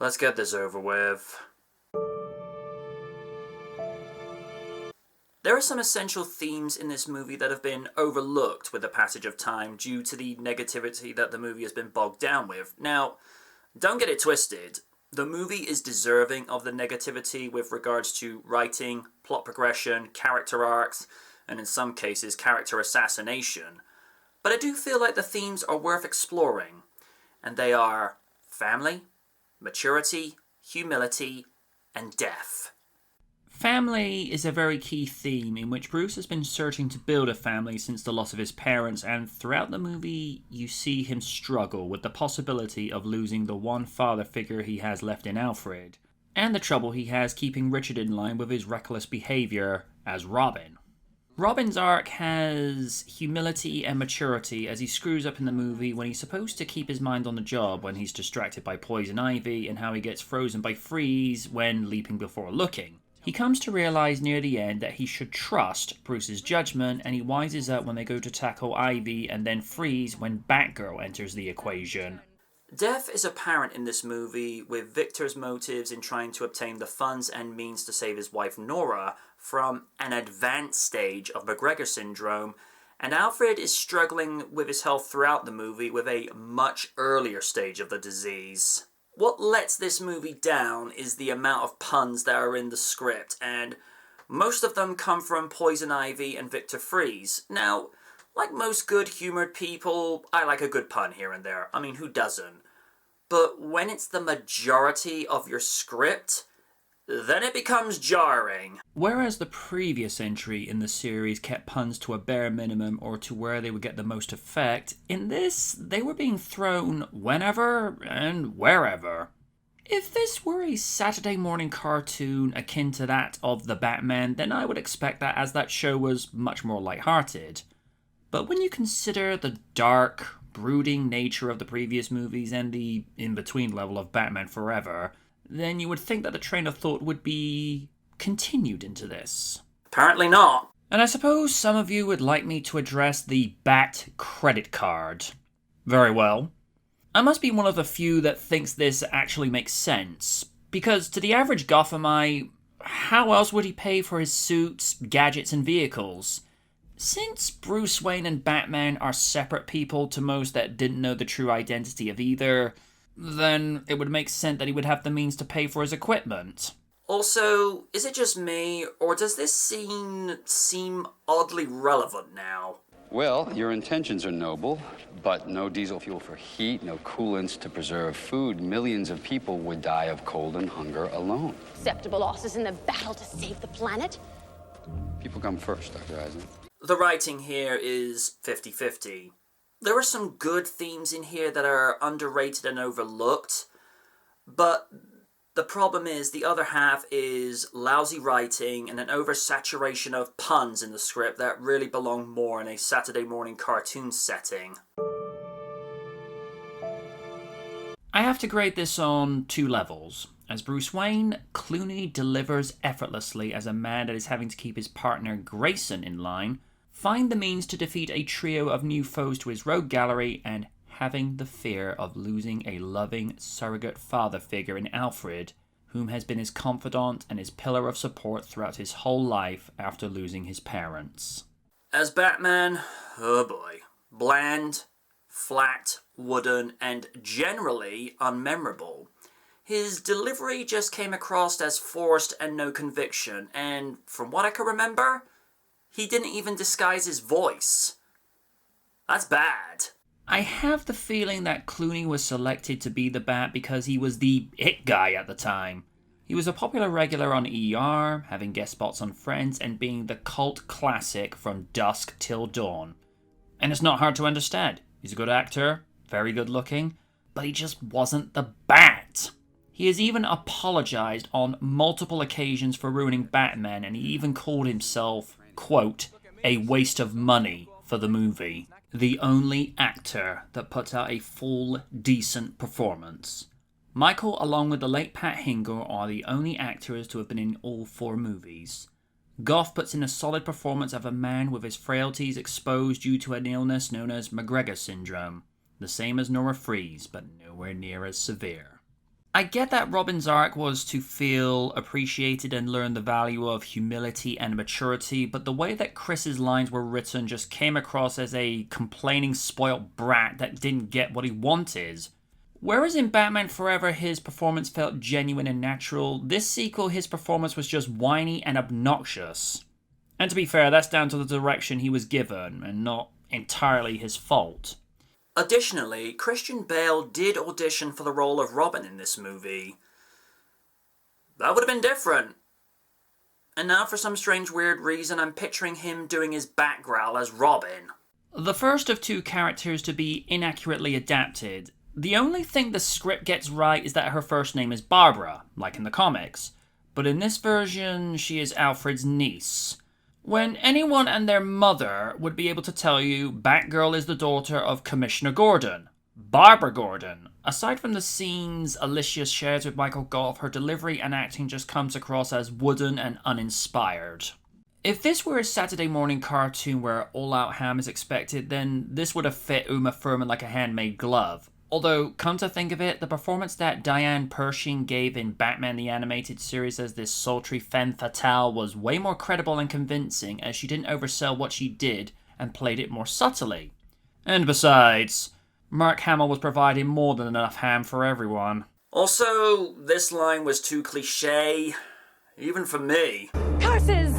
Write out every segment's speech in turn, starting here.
Let's get this over with. There are some essential themes in this movie that have been overlooked with the passage of time due to the negativity that the movie has been bogged down with. Now, don't get it twisted. The movie is deserving of the negativity with regards to writing, plot progression, character arcs, and in some cases, character assassination. But I do feel like the themes are worth exploring, and they are family, maturity, humility, and death. Family is a very key theme in which Bruce has been searching to build a family since the loss of his parents, and throughout the movie you see him struggle with the possibility of losing the one father figure he has left in Alfred, and the trouble he has keeping Richard in line with his reckless behaviour as Robin. Robin's arc has humility and maturity as he screws up in the movie when he's supposed to keep his mind on the job when he's distracted by poison ivy, and how he gets frozen by freeze when leaping before looking. He comes to realise near the end that he should trust Bruce's judgment, and he wises up when they go to tackle Ivy and then freeze when Batgirl enters the equation. Death is apparent in this movie, with Victor's motives in trying to obtain the funds and means to save his wife Nora from an advanced stage of McGregor syndrome, and Alfred is struggling with his health throughout the movie with a much earlier stage of the disease. What lets this movie down is the amount of puns that are in the script, and most of them come from Poison Ivy and Victor Freeze. Now, like most good-humoured people, I like a good pun here and there. I mean, who doesn't? But when it's the majority of your script, then it becomes jarring. Whereas the previous entry in the series kept puns to a bare minimum or to where they would get the most effect, in this, they were being thrown whenever and wherever. If this were a Saturday morning cartoon akin to that of The Batman, then I would expect that, as that show was much more lighthearted. But when you consider the dark, brooding nature of the previous movies and the in-between level of Batman Forever, then you would think that the train of thought would be continued into this. Apparently not. And I suppose some of you would like me to address the Bat credit card. Very well. I must be one of the few that thinks this actually makes sense, because to the average Gothamite, how else would he pay for his suits, gadgets, and vehicles? Since Bruce Wayne and Batman are separate people to most that didn't know the true identity of either, then it would make sense that he would have the means to pay for his equipment. Also, is it just me, or does this scene seem oddly relevant now? Well, your intentions are noble, but no diesel fuel for heat, no coolants to preserve food. Millions of people would die of cold and hunger alone. Acceptable losses in the battle to save the planet? People come first, Dr. Eisen. The writing here is 50-50. There are some good themes in here that are underrated and overlooked, but the problem is the other half is lousy writing and an oversaturation of puns in the script that really belong more in a Saturday morning cartoon setting. I have to grade this on 2 levels. As Bruce Wayne, Clooney delivers effortlessly as a man that is having to keep his partner Grayson in line, find the means to defeat a trio of new foes to his rogue gallery, and having the fear of losing a loving surrogate father figure in Alfred, whom has been his confidant and his pillar of support throughout his whole life after losing his parents. As Batman, oh boy, bland, flat, wooden, and generally unmemorable. His delivery just came across as forced and no conviction, and from what I can remember, he didn't even disguise his voice. That's bad. I have the feeling that Clooney was selected to be the Bat because he was the it guy at the time. He was a popular regular on ER, having guest spots on Friends, and being the cult classic from dusk till dawn. And it's not hard to understand. He's a good actor, very good looking, but he just wasn't the Bat. He has even apologized on multiple occasions for ruining Batman, and he even called himself, quote, a waste of money for the movie. The only actor that puts out a full, decent performance. Michael, along with the late Pat Hingle, are the only actors to have been in all 4 movies. Goff puts in a solid performance of a man with his frailties exposed due to an illness known as McGregor syndrome. The same as Nora Freeze, but nowhere near as severe. I get that Robin's arc was to feel appreciated and learn the value of humility and maturity, but the way that Chris's lines were written just came across as a complaining spoilt brat that didn't get what he wanted. Whereas in Batman Forever his performance felt genuine and natural, this sequel his performance was just whiny and obnoxious. And to be fair, that's down to the direction he was given, and not entirely his fault. Additionally, Christian Bale did audition for the role of Robin in this movie. That would have been different. And now for some strange weird reason I'm picturing him doing his bat growl as Robin. The first of two characters to be inaccurately adapted. The only thing the script gets right is that her first name is Barbara, like in the comics. But in this version, she is Alfred's niece. When anyone and their mother would be able to tell you Batgirl is the daughter of Commissioner Gordon, Barbara Gordon. Aside from the scenes Alicia shares with Michael Goff, her delivery and acting just comes across as wooden and uninspired. If this were a Saturday morning cartoon where all-out ham is expected, then this would have fit Uma Thurman like a handmade glove. Although, come to think of it, the performance that Diane Pershing gave in Batman the Animated Series as this sultry femme fatale was way more credible and convincing, as she didn't oversell what she did and played it more subtly. And besides, Mark Hamill was providing more than enough ham for everyone. Also, this line was too cliché, even for me. Curses!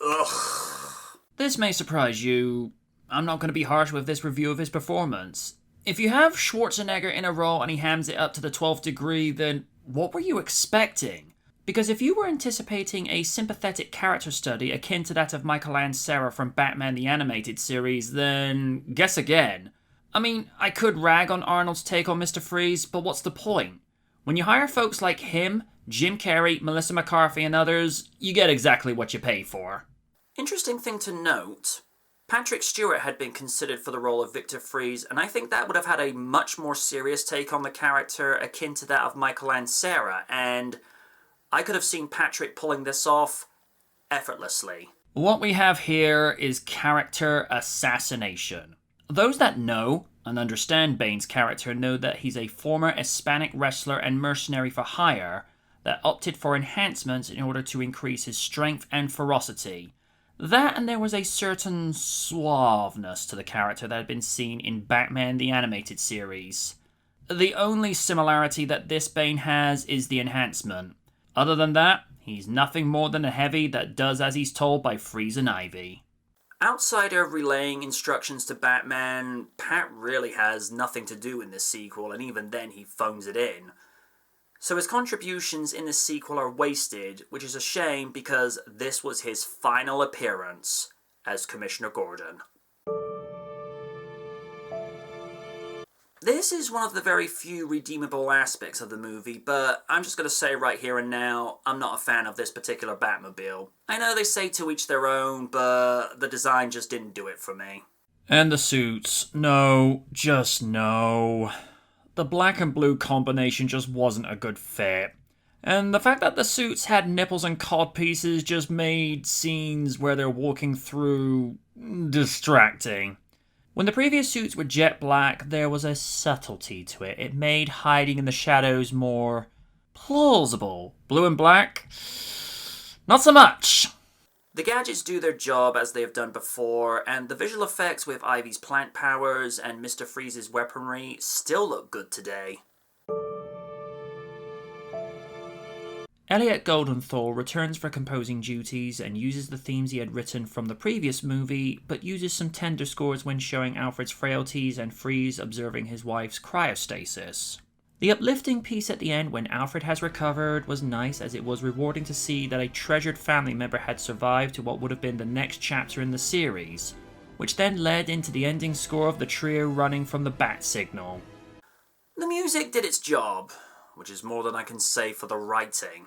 Ugh. This may surprise you. I'm not going to be harsh with this review of his performance. If you have Schwarzenegger in a role and he hams it up to the 12th degree, then what were you expecting? Because if you were anticipating a sympathetic character study akin to that of Michael Ansara from Batman the Animated Series, then guess again. I mean, I could rag on Arnold's take on Mr. Freeze, but what's the point? When you hire folks like him, Jim Carrey, Melissa McCarthy, and others, you get exactly what you pay for. Interesting thing to note, Patrick Stewart had been considered for the role of Victor Freeze, and I think that would have had a much more serious take on the character akin to that of Michael Ansara, and I could have seen Patrick pulling this off effortlessly. What we have here is character assassination. Those that know and understand Bane's character know that he's a former Hispanic wrestler and mercenary for hire that opted for enhancements in order to increase his strength and ferocity. That, and there was a certain suaveness to the character that had been seen in Batman the Animated Series. The only similarity that this Bane has is the enhancement. Other than that, he's nothing more than a heavy that does as he's told by Freeze and Ivy. Outside of relaying instructions to Batman, Pat really has nothing to do in this sequel, and even then he phones it in. So his contributions in this sequel are wasted, which is a shame because this was his final appearance as Commissioner Gordon. This is one of the very few redeemable aspects of the movie, but I'm just going to say right here and now, I'm not a fan of this particular Batmobile. I know they say to each their own, but the design just didn't do it for me. And the suits. No, just no. The black and blue combination just wasn't a good fit. And the fact that the suits had nipples and codpieces just made scenes where they're walking through distracting. When the previous suits were jet black, there was a subtlety to it. It made hiding in the shadows more plausible. Blue and black? Not so much. The gadgets do their job as they have done before, and the visual effects with Ivy's plant powers and Mr. Freeze's weaponry still look good today. Elliot Goldenthal returns for composing duties and uses the themes he had written from the previous movie, but uses some tender scores when showing Alfred's frailties and Freeze observing his wife's cryostasis. The uplifting piece at the end when Alfred has recovered was nice, as it was rewarding to see that a treasured family member had survived to what would have been the next chapter in the series, which then led into the ending score of the trio running from the bat signal. The music did its job, which is more than I can say for the writing.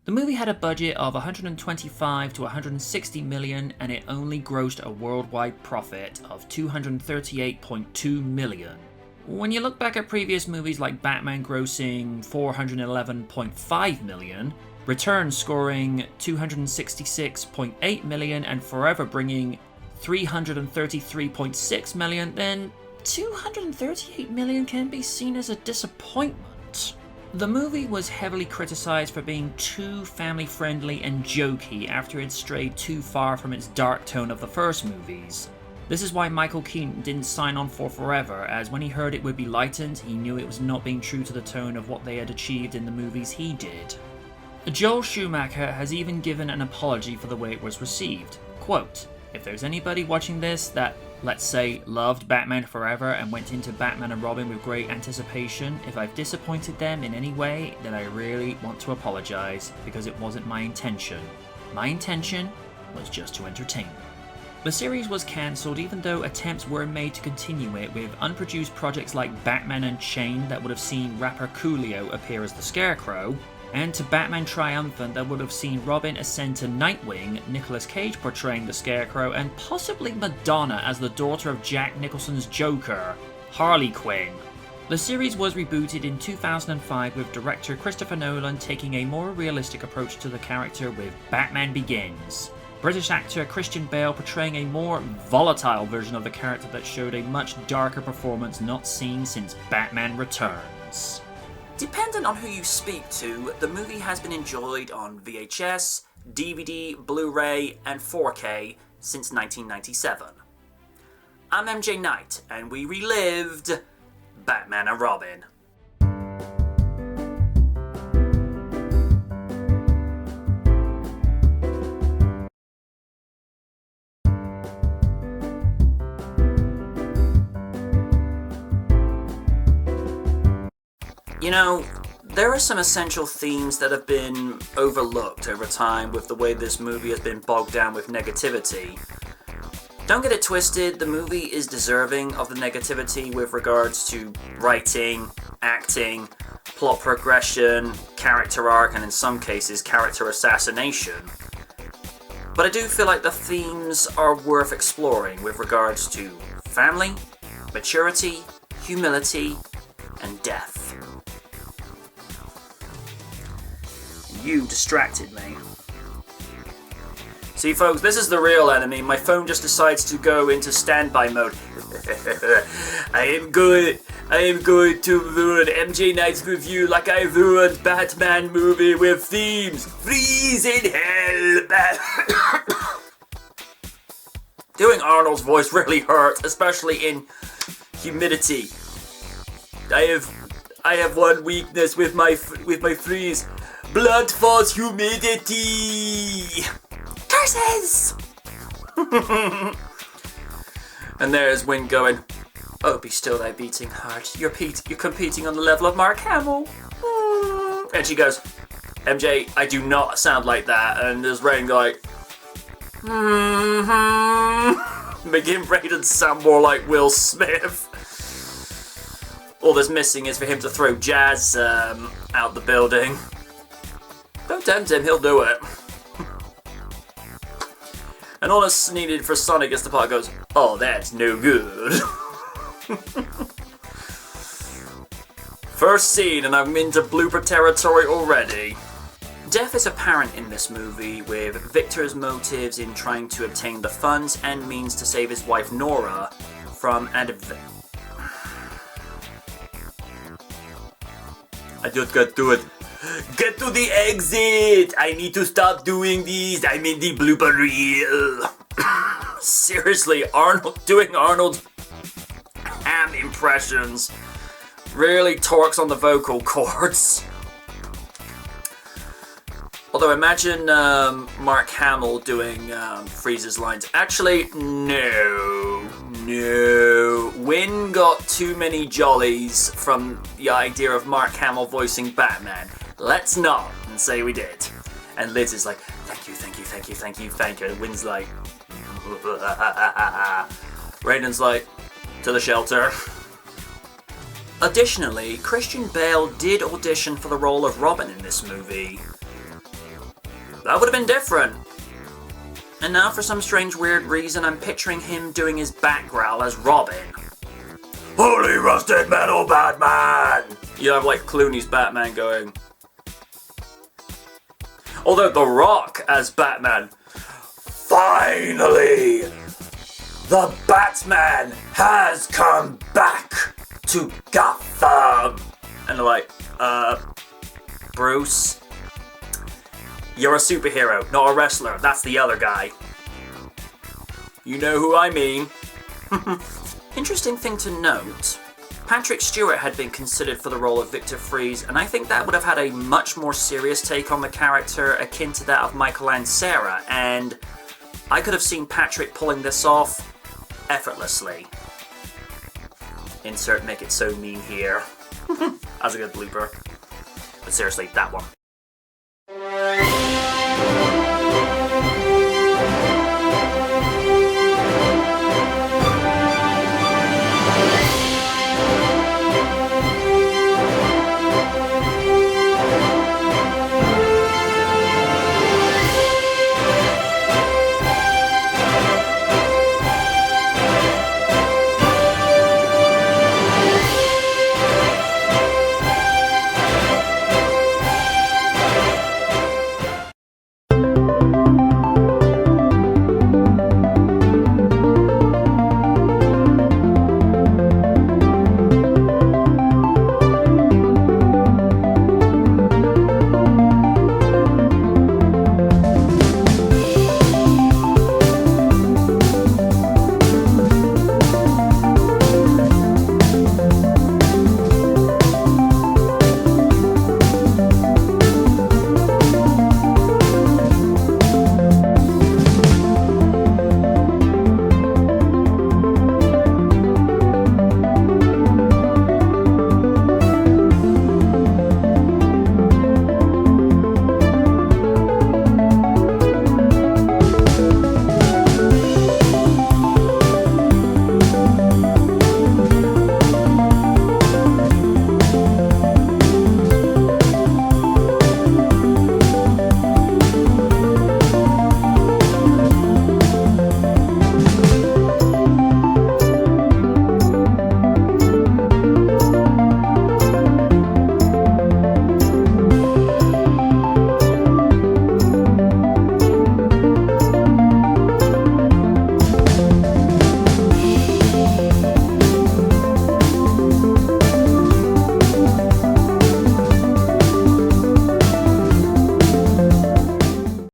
The movie had a budget of 125 to 160 million, and it only grossed a worldwide profit of 238.2 million. When you look back at previous movies like Batman grossing 411.5 million, Return scoring 266.8 million, and Forever bringing 333.6 million, then $238 million can be seen as a disappointment. The movie was heavily criticized for being too family-friendly and jokey after it strayed too far from its dark tone of the first movies. This is why Michael Keaton didn't sign on for Forever, as when he heard it would be lightened, he knew it was not being true to the tone of what they had achieved in the movies he did. Joel Schumacher has even given an apology for the way it was received. Quote, "If there's anybody watching this that, let's say, loved Batman Forever and went into Batman and Robin with great anticipation, if I've disappointed them in any way, then I really want to apologize, because it wasn't my intention. My intention was just to entertain them." The series was cancelled even though attempts were made to continue it, with unproduced projects like Batman Unchained that would have seen rapper Coolio appear as the Scarecrow, and to Batman Triumphant that would have seen Robin ascend to Nightwing, Nicolas Cage portraying the Scarecrow, and possibly Madonna as the daughter of Jack Nicholson's Joker, Harley Quinn. The series was rebooted in 2005 with director Christopher Nolan taking a more realistic approach to the character with Batman Begins. British actor Christian Bale portraying a more volatile version of the character that showed a much darker performance not seen since Batman Returns. Depending on who you speak to, the movie has been enjoyed on VHS, DVD, Blu-ray, and 4K since 1997. I'm MJ Knight, and we relived Batman and Robin. You know, there are some essential themes that have been overlooked over time with the way this movie has been bogged down with negativity. Don't get it twisted, the movie is deserving of the negativity with regards to writing, acting, plot progression, character arc, and in some cases, character assassination. But I do feel like the themes are worth exploring with regards to family, maturity, humility, and death. You distracted me. See folks, this is the real enemy. My phone just decides to go into standby mode. I am going to ruin MJ Knight's review like I ruined Batman movie with themes. Freeze in hell. Doing Arnold's voice really hurt, especially in humidity. I have one weakness with my freeze. Blood falls humidity. Curses! And there's Wynn going, "Oh, be still thy beating heart. You're competing on the level of Mark Hamill." And she goes, "MJ, I do not sound like that." And there's Rain going, making Raiden sound more like Will Smith. All that's missing is for him to throw Jazz out the building. Don't tempt him, he'll do it. And all that's needed for Sonic is the part goes, "Oh, that's no good." First scene, and I'm into blooper territory already. Death is apparent in this movie, with Victor's motives in trying to obtain the funds and means to save his wife Nora from an event. I just got to it. Get to the exit! I need to stop doing these. I'm in the blooper reel. Seriously, doing Arnold's ham impressions really torques on the vocal cords. Although imagine Mark Hamill doing Freeze's lines. Actually, no. Wynn got too many jollies from the idea of Mark Hamill voicing Batman. Let's not and say we did. And Liz is like, "Thank you. And Wynn's like, Raiden's like, "To the shelter." Additionally, Christian Bale did audition for the role of Robin in this movie. That would have been different. And now for some strange weird reason I'm picturing him doing his bat growl as Robin. "Holy rusted metal Batman!" You have like Clooney's Batman going. Although The Rock as Batman, "Finally! The Batman has come back to Gotham! And they're like, Bruce? You're a superhero, not a wrestler. That's the other guy. You know who I mean. Interesting thing to note, Patrick Stewart had been considered for the role of Victor Fries, and I think that would have had a much more serious take on the character akin to that of Michael Ansara, and I could have seen Patrick pulling this off effortlessly. Insert make it so mean here. As a good blooper. But seriously, that one.